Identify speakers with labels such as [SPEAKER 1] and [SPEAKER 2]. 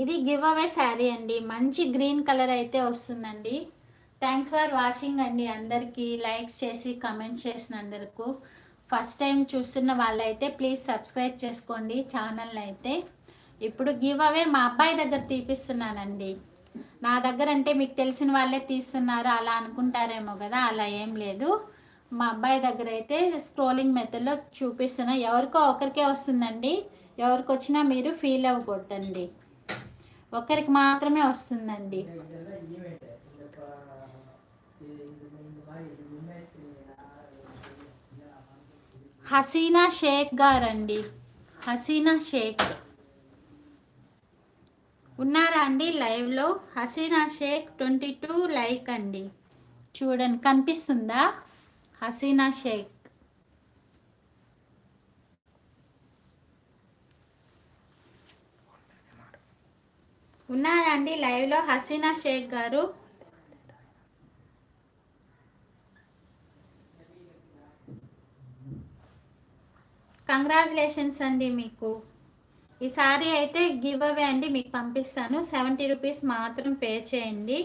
[SPEAKER 1] ఇది give away sari అండి, మంచి గ్రీన్ కలర్ అయితే వస్తుందండి. థ్యాంక్స్ ఫర్ వాచింగ్ అండి. అందరికీ లైక్స్ చేసి కమెంట్ చేసినందుకు. ఫస్ట్ టైం చూస్తున్న వాళ్ళైతే ప్లీజ్ సబ్స్క్రైబ్ చేసుకోండి ఛానల్ అయితే. ఇప్పుడు గివ్ అవే మా అబ్బాయి దగ్గర తీపిస్తున్నానండి. నా దగ్గర అంటే మీకు తెలిసిన వాళ్ళే తీస్తున్నారు అలా అనుకుంటారేమో కదా, అలా ఏం లేదు. మా అబ్బాయి దగ్గర అయితే స్క్రోలింగ్ మెథడ్లో చూపిస్తున్నా. ఎవరికో ఒకరికే వస్తుందండి, ఎవరికి వచ్చినా మీరు ఫీల్ అవ్వకూడదండి, ఒకరికి మాత్రమే వస్తుందండి. హసీనా షేక్ గారండి, హసీనా షేక్ ఉన్నారా అండి లైవ్లో? హసీనా షేక్ 22 లైక్ అండి. చూడండి కనిపిస్తుందా? హసీనా షేక్ ఉన్నారా అండి లైవ్లో? హసీనా షేక్ గారు కంగ్రాచులేషన్స్ అండి మీకు. ఈ సారీ అయితే గివ్ అవే అండి, మీకు పంపిస్తాను. 70 రూపీస్ మాత్రం పే చేయండి.